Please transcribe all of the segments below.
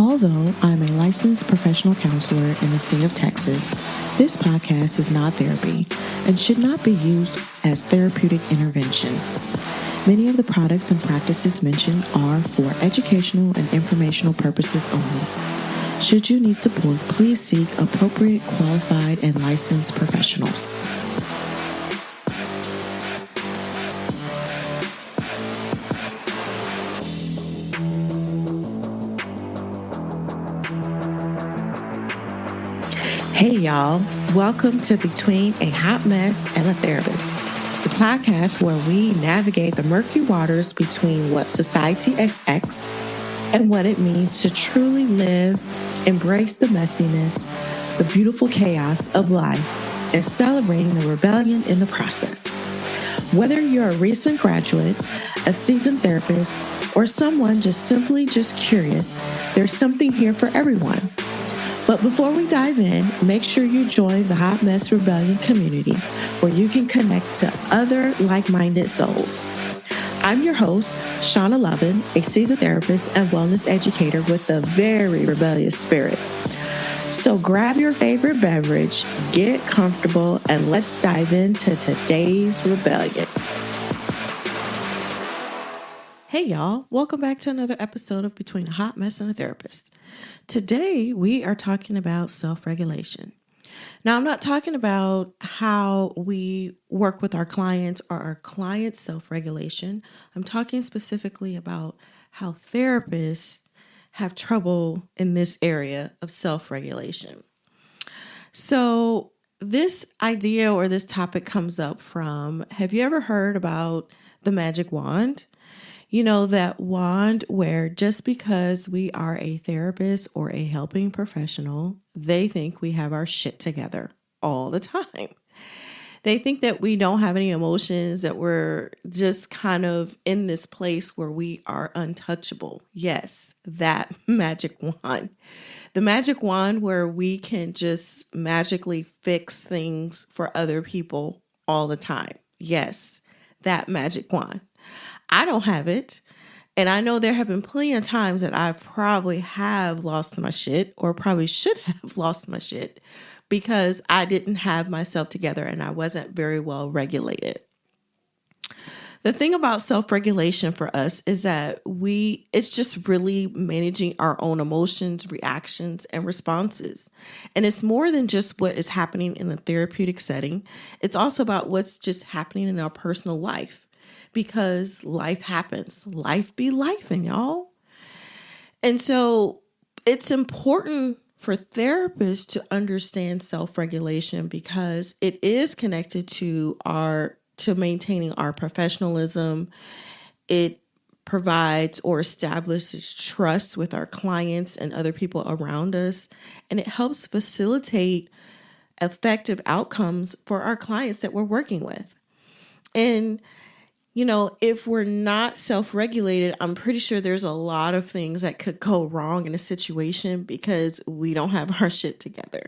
Although I'm a licensed professional counselor in the state of Texas, this podcast is not therapy and should not be used as therapeutic intervention. Many of the products and practices mentioned are for educational and informational purposes only. Should you need support, please seek appropriate, qualified, and licensed professionals. Hey y'all, welcome to Between a Hot Mess and a Therapist, the podcast where we navigate the murky waters between what society expects and what it means to truly live, embrace the messiness, the beautiful chaos of life, and celebrating the rebellion in the process. Whether you're a recent graduate, a seasoned therapist, or someone simply curious, there's something here for everyone. But before we dive in, make sure you join the Hot Mess Rebellion community where you can connect to other like-minded souls. I'm your host, Shauna Lovin, a seasoned therapist and wellness educator with a very rebellious spirit. So grab your favorite beverage, get comfortable, and let's dive into today's rebellion. Hey y'all, welcome back to another episode of Between a Hot Mess and a Therapist. Today, we are talking about self-regulation. Now, I'm not talking about how we work with our clients or our clients' self-regulation. I'm talking specifically about how therapists have trouble in this area of self-regulation. So this idea or this topic comes up from, have you ever heard about the magic wand? You know, that wand where just because we are a therapist or a helping professional, they think we have our shit together all the time. They think that we don't have any emotions, that we're just kind of in this place where we are untouchable. Yes, that magic wand. The magic wand where we can just magically fix things for other people all the time. Yes, that magic wand. I don't have it. And I know there have been plenty of times that I probably have lost my shit or probably should have lost my shit because I didn't have myself together and I wasn't very well regulated. The thing about self-regulation for us is that it's just really managing our own emotions, reactions, and responses. And it's more than just what is happening in a therapeutic setting. It's also about what's just happening in our personal life. Because life happens. Life be lifing, y'all. And so it's important for therapists to understand self-regulation because it is connected to maintaining our professionalism. It provides or establishes trust with our clients and other people around us. And it helps facilitate effective outcomes for our clients that we're working with. And you know, if we're not self-regulated, I'm pretty sure there's a lot of things that could go wrong in a situation because we don't have our shit together.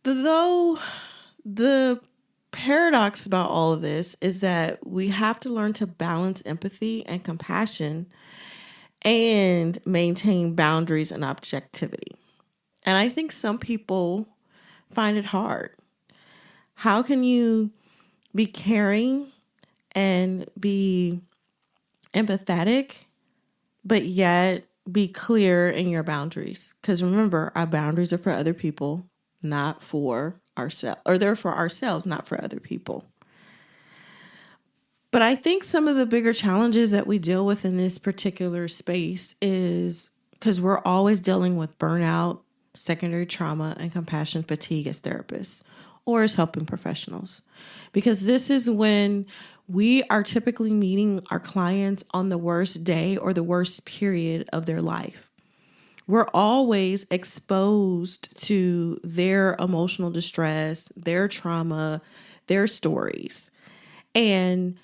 Though the paradox about all of this is that we have to learn to balance empathy and compassion and maintain boundaries and objectivity. And I think some people find it hard. How can you be caring and be empathetic, but yet be clear in your boundaries? Because remember, our boundaries are for other people, not for ourselves, or they're for ourselves, not for other people. But I think some of the bigger challenges that we deal with in this particular space is because we're always dealing with burnout, secondary trauma, and compassion fatigue as therapists or as helping professionals. Because this is when we are typically meeting our clients on the worst day or the worst period of their life. We're always exposed to their emotional distress, their trauma, their stories. And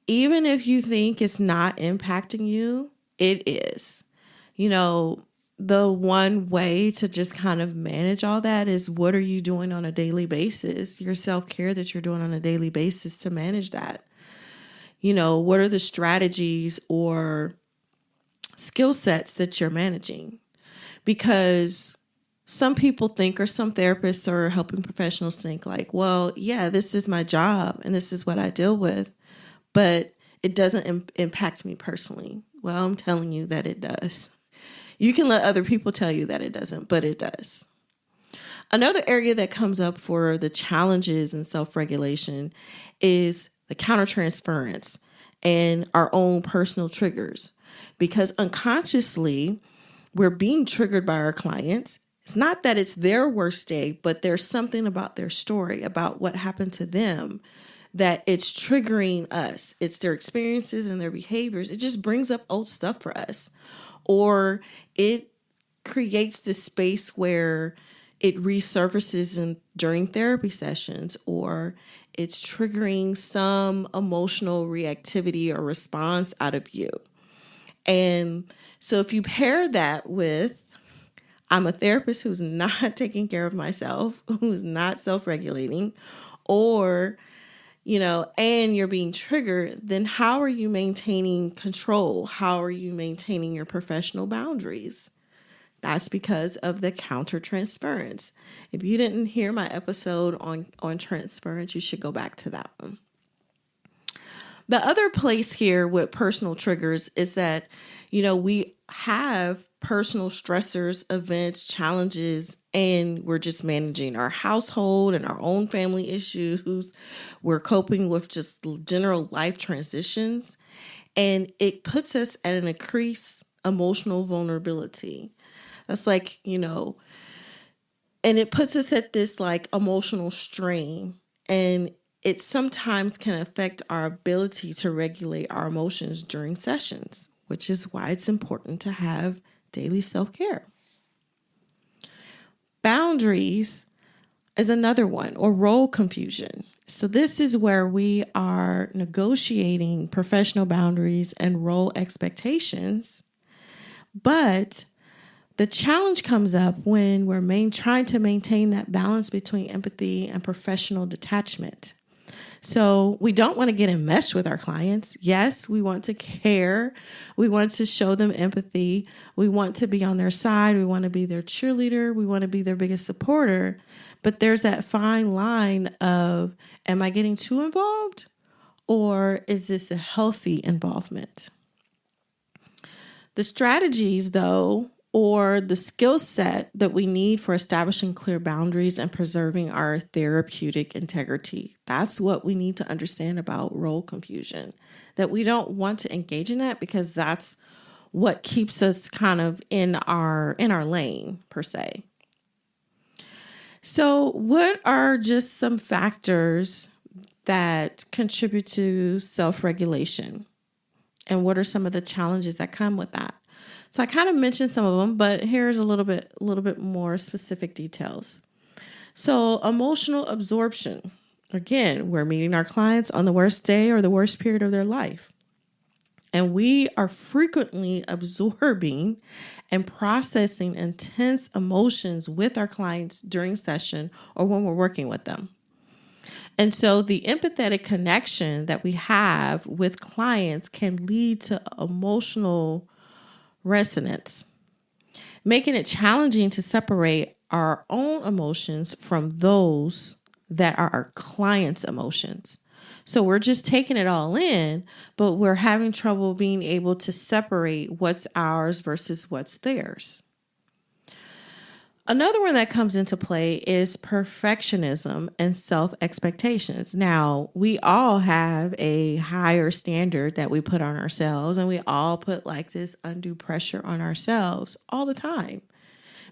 even if you think it's not impacting you, it is. You know, the one way to just kind of manage all that is what are you doing on a daily basis? Your self-care that you're doing on a daily basis to manage that. You know, what are the strategies or skill sets that you're managing? because some people think, or some therapists or helping professionals think like, well, yeah, this is my job and this is what I deal with, but it doesn't impact me personally. Well, I'm telling you that it does. You can let other people tell you that it doesn't, but it does. Another area that comes up for the challenges in self-regulation is the countertransference and our own personal triggers. Because unconsciously, we're being triggered by our clients. It's not that it's their worst day, but there's something about their story, about what happened to them, that it's triggering us. It's their experiences and their behaviors. It just brings up old stuff for us. Or it creates this space where it resurfaces during therapy sessions, or it's triggering some emotional reactivity or response out of you. And so if you pair that with, I'm a therapist who's not taking care of myself, who's not self-regulating, or, and you're being triggered, then how are you maintaining control? How are you maintaining your professional boundaries? That's because of the countertransference. If you didn't hear my episode on transference, you should go back to that one. The other place here with personal triggers is that, we have personal stressors, events, challenges, and we're just managing our household and our own family issues. We're coping with just general life transitions, and it puts us at an increased emotional vulnerability. That's like, and it puts us at this like emotional strain, and it sometimes can affect our ability to regulate our emotions during sessions, which is why it's important to have daily self-care. Boundaries is another one, or role confusion. So this is where we are negotiating professional boundaries and role expectations, but the challenge comes up when we're trying to maintain that balance between empathy and professional detachment. So we don't want to get enmeshed with our clients. Yes, we want to care. We want to show them empathy. We want to be on their side. We want to be their cheerleader. We want to be their biggest supporter. But there's that fine line of, am I getting too involved? Or is this a healthy involvement? The strategies, though, or the skill set that we need for establishing clear boundaries and preserving our therapeutic integrity. That's what we need to understand about role confusion, that we don't want to engage in that because that's what keeps us kind of in our lane, per se. So what are just some factors that contribute to self-regulation? And what are some of the challenges that come with that? So I kind of mentioned some of them, but here's a little bit more specific details. So emotional absorption. Again, we're meeting our clients on the worst day or the worst period of their life. And we are frequently absorbing and processing intense emotions with our clients during session or when we're working with them. And so the empathetic connection that we have with clients can lead to emotional resonance, making it challenging to separate our own emotions from those that are our clients' emotions. So we're just taking it all in, but we're having trouble being able to separate what's ours versus what's theirs. Another one that comes into play is perfectionism and self-expectations. Now, we all have a higher standard that we put on ourselves, and we all put like this undue pressure on ourselves all the time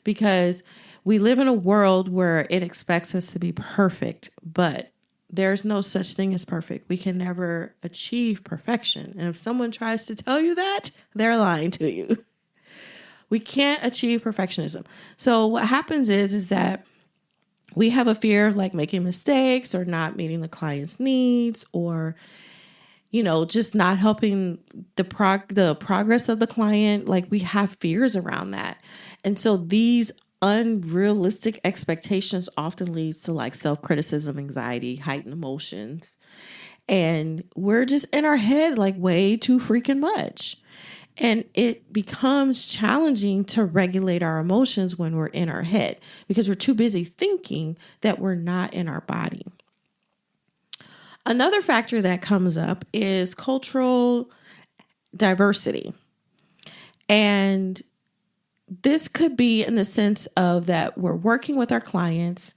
because we live in a world where it expects us to be perfect, but there's no such thing as perfect. We can never achieve perfection. And if someone tries to tell you that, they're lying to you. We can't achieve perfectionism. So what happens is that we have a fear of like making mistakes or not meeting the client's needs or, just not helping the progress of the client. Like we have fears around that. And so these unrealistic expectations often leads to like self-criticism, anxiety, heightened emotions. And we're just in our head like way too freaking much. And it becomes challenging to regulate our emotions when we're in our head because we're too busy thinking that we're not in our body. Another factor that comes up is cultural diversity. And this could be in the sense of that we're working with our clients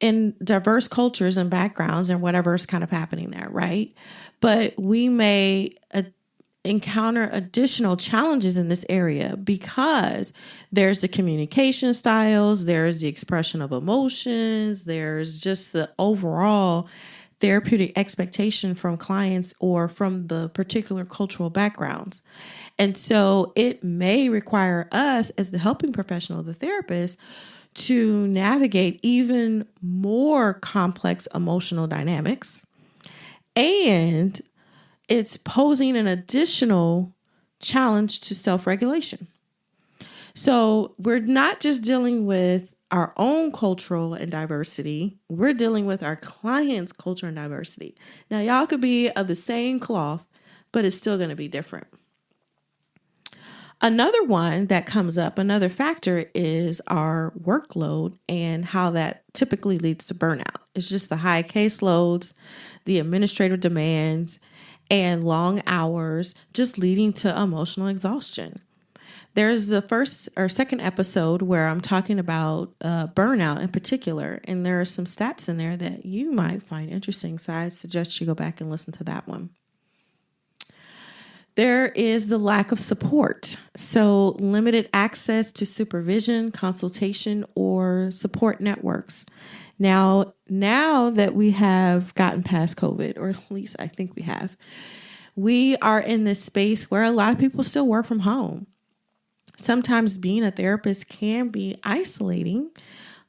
in diverse cultures and backgrounds and whatever's kind of happening there, right? But we may encounter additional challenges in this area because there's the communication styles, there's the expression of emotions, there's just the overall therapeutic expectation from clients or from the particular cultural backgrounds. And so it may require us as the helping professional, the therapist, to navigate even more complex emotional dynamics. And it's posing an additional challenge to self-regulation. So we're not just dealing with our own cultural and diversity, we're dealing with our clients' culture and diversity. Now, y'all could be of the same cloth, but it's still going to be different. Another one that comes up, another factor is our workload and how that typically leads to burnout. It's just the high caseloads, the administrative demands, and long hours, just leading to emotional exhaustion. There's the first or second episode where I'm talking about burnout in particular, and there are some stats in there that you might find interesting, so I suggest you go back and listen to that one. There is the lack of support. So limited access to supervision, consultation, or support networks. Now that we have gotten past COVID, or at least I think we are in this space where a lot of people still work from home. Sometimes being a therapist can be isolating,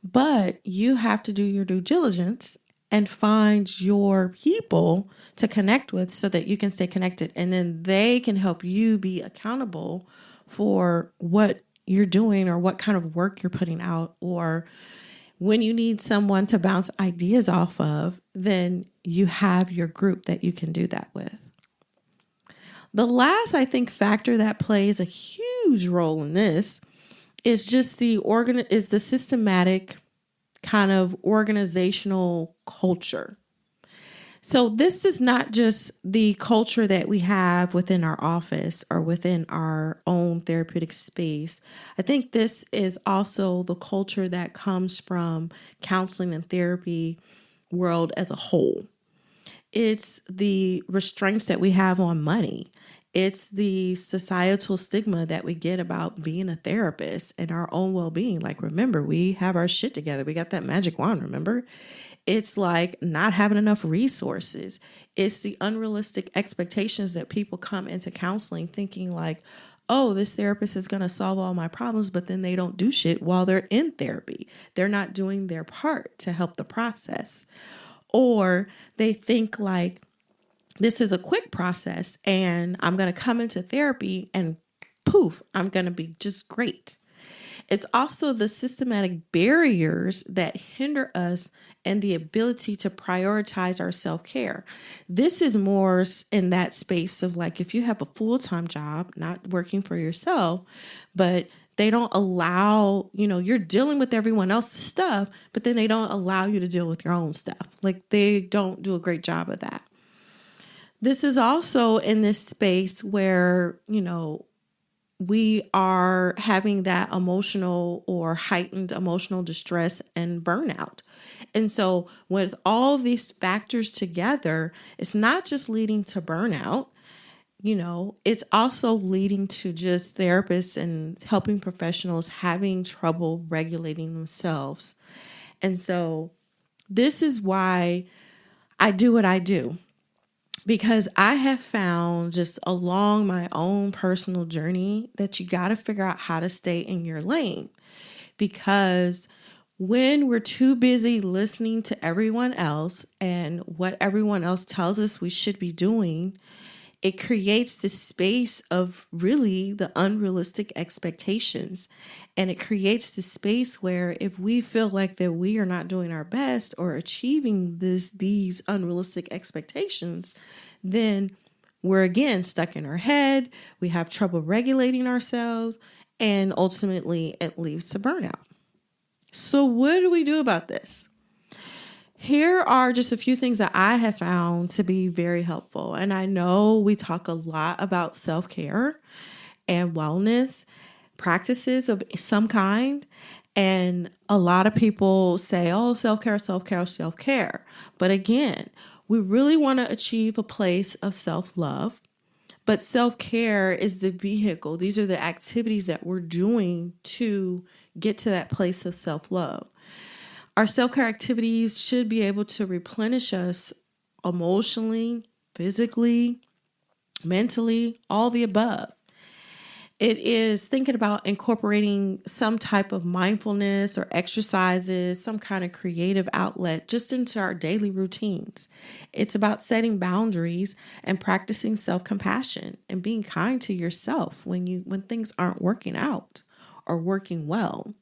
but you have to do your due diligence and find your people to connect with so that you can stay connected. And then they can help you be accountable for what you're doing or what kind of work you're putting out. Or when you need someone to bounce ideas off of, then you have your group that you can do that with. The last, I think, factor that plays a huge role in this is just the systematic kind of organizational culture. So this is not just the culture that we have within our office or within our own therapeutic space. I think this is also the culture that comes from counseling and therapy world as a whole. It's the restraints that we have on money. It's the societal stigma that we get about being a therapist and our own well-being. Like, remember, we have our shit together. We got that magic wand, remember? It's like not having enough resources. It's the unrealistic expectations that people come into counseling thinking like, oh, this therapist is going to solve all my problems, but then they don't do shit while they're in therapy. They're not doing their part to help the process. Or they think like, this is a quick process and I'm going to come into therapy and poof, I'm going to be just great. It's also the systematic barriers that hinder us and the ability to prioritize our self-care. This is more in that space of like, if you have a full-time job, not working for yourself, but they don't allow, you're dealing with everyone else's stuff, but then they don't allow you to deal with your own stuff. Like they don't do a great job of that. This is also in this space where, we are having that emotional or heightened emotional distress and burnout. And so with all these factors together, it's not just leading to burnout, it's also leading to just therapists and helping professionals having trouble regulating themselves. And so this is why I do what I do. Because I have found just along my own personal journey that you got to figure out how to stay in your lane. Because when we're too busy listening to everyone else and what everyone else tells us we should be doing, it creates this space of really the unrealistic expectations. And it creates this space where if we feel like that we are not doing our best or achieving these unrealistic expectations, then we're again stuck in our head. We have trouble regulating ourselves, and ultimately it leads to burnout. So what do we do about this? Here are just a few things that I have found to be very helpful. And I know we talk a lot about self-care and wellness practices of some kind. And a lot of people say, oh, self-care, self-care, self-care. But again, we really want to achieve a place of self-love. But self-care is the vehicle. These are the activities that we're doing to get to that place of self-love. Our self-care activities should be able to replenish us emotionally, physically, mentally, all the above. It is thinking about incorporating some type of mindfulness or exercises, some kind of creative outlet just into our daily routines. It's about setting boundaries and practicing self-compassion and being kind to yourself when things aren't working out or working well.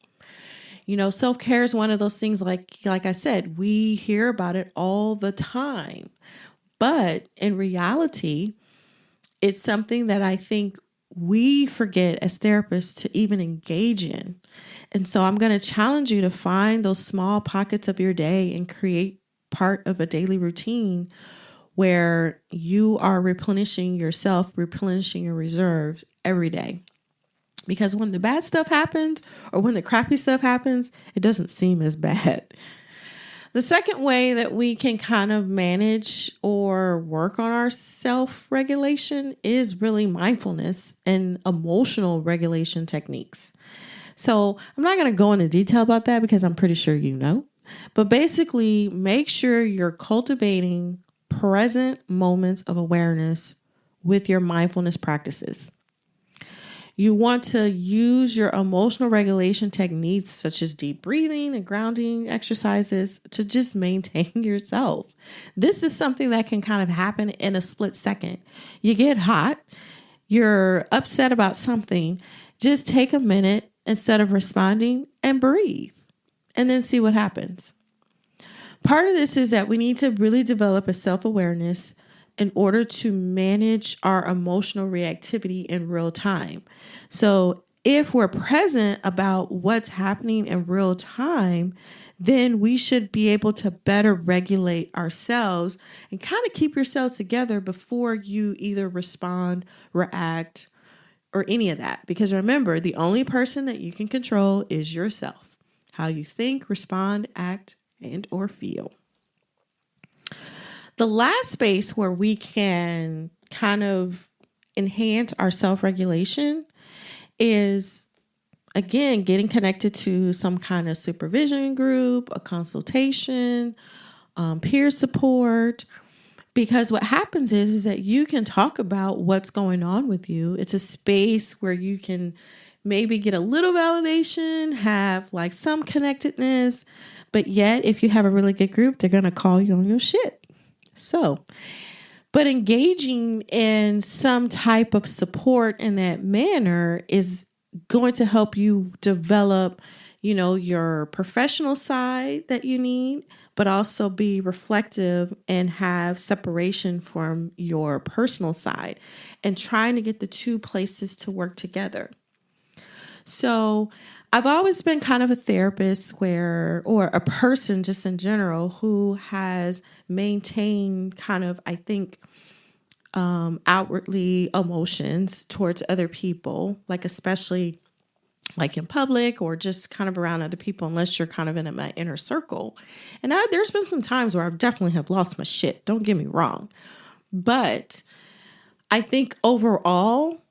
You know, self-care is one of those things, like I said, we hear about it all the time. But in reality, it's something that I think we forget as therapists to even engage in. And so I'm going to challenge you to find those small pockets of your day and create part of a daily routine where you are replenishing yourself, replenishing your reserves every day. Because when the bad stuff happens or when the crappy stuff happens, it doesn't seem as bad. The second way that we can kind of manage or work on our self-regulation is really mindfulness and emotional regulation techniques. So I'm not going to go into detail about that because I'm pretty sure you know. But basically, make sure you're cultivating present moments of awareness with your mindfulness practices. You want to use your emotional regulation techniques such as deep breathing and grounding exercises to just maintain yourself. This is something that can kind of happen in a split second. You get hot, you're upset about something, just take a minute instead of responding and breathe and then see what happens. Part of this is that we need to really develop a self-awareness in order to manage our emotional reactivity in real time. So if we're present about what's happening in real time, then we should be able to better regulate ourselves and kind of keep yourselves together before you either respond, react, or any of that. Because remember, the only person that you can control is yourself. How you think, respond, act, and or feel. The last space where we can kind of enhance our self-regulation is, again, getting connected to some kind of supervision group, a consultation, peer support. Because what happens is that you can talk about what's going on with you. It's a space where you can maybe get a little validation, have like some connectedness, but yet if you have a really good group, they're going to call you on your shit. But engaging in some type of support in that manner is going to help you develop, your professional side that you need, but also be reflective and have separation from your personal side and trying to get the two places to work together. So I've always been kind of a therapist or a person just in general who has maintained kind of, I think, outwardly emotions towards other people, like especially like in public or just kind of around other people, unless you're kind of in my inner circle. And there's been some times where I've definitely have lost my shit. Don't get me wrong. But I think overall,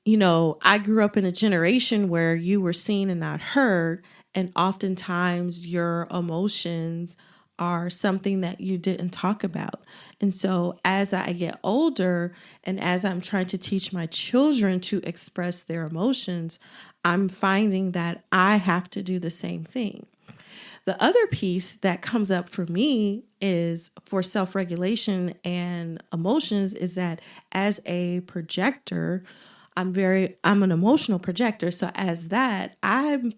I grew up in a generation where you were seen and not heard. And oftentimes your emotions are something that you didn't talk about. And so as I get older and as I'm trying to teach my children to express their emotions, I'm finding that I have to do the same thing. The other piece that comes up for me is for self-regulation and emotions is that as a projector, I'm an emotional projector. So as that, I've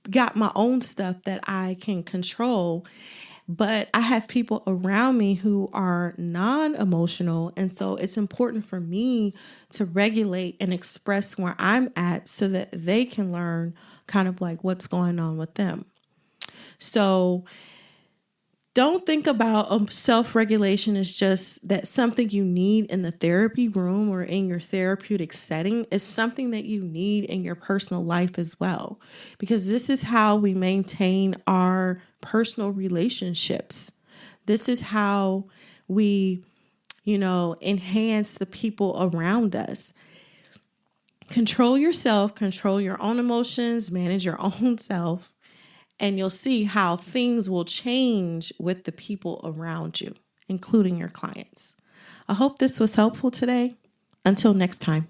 got my own stuff that I can control. but I have people around me who are non-emotional. And so it's important for me to regulate and express where I'm at so that they can learn kind of like what's going on with them. So don't think about self-regulation as just that something you need in the therapy room or in your therapeutic setting. It's something that you need in your personal life as well, because this is how we maintain our personal relationships. This is how we, enhance the people around us. Control yourself, control your own emotions, manage your own self. And you'll see how things will change with the people around you, including your clients. I hope this was helpful today. Until next time.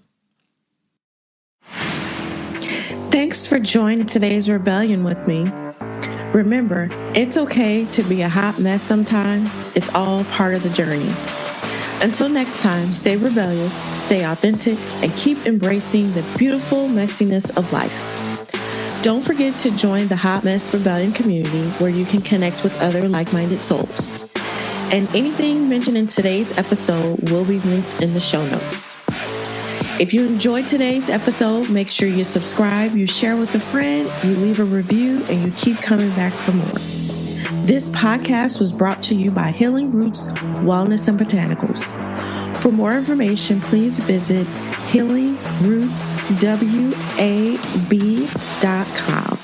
Thanks for joining today's rebellion with me. Remember, it's okay to be a hot mess sometimes. It's all part of the journey. Until next time, stay rebellious, stay authentic, and keep embracing the beautiful messiness of life. Don't forget to join the Hot Mess Rebellion community where you can connect with other like-minded souls. And anything mentioned in today's episode will be linked in the show notes. If you enjoyed today's episode, make sure you subscribe, you share with a friend, you leave a review, and you keep coming back for more. This podcast was brought to you by Healing Roots Wellness and Botanicals. For more information, please visit healingrootswab.com.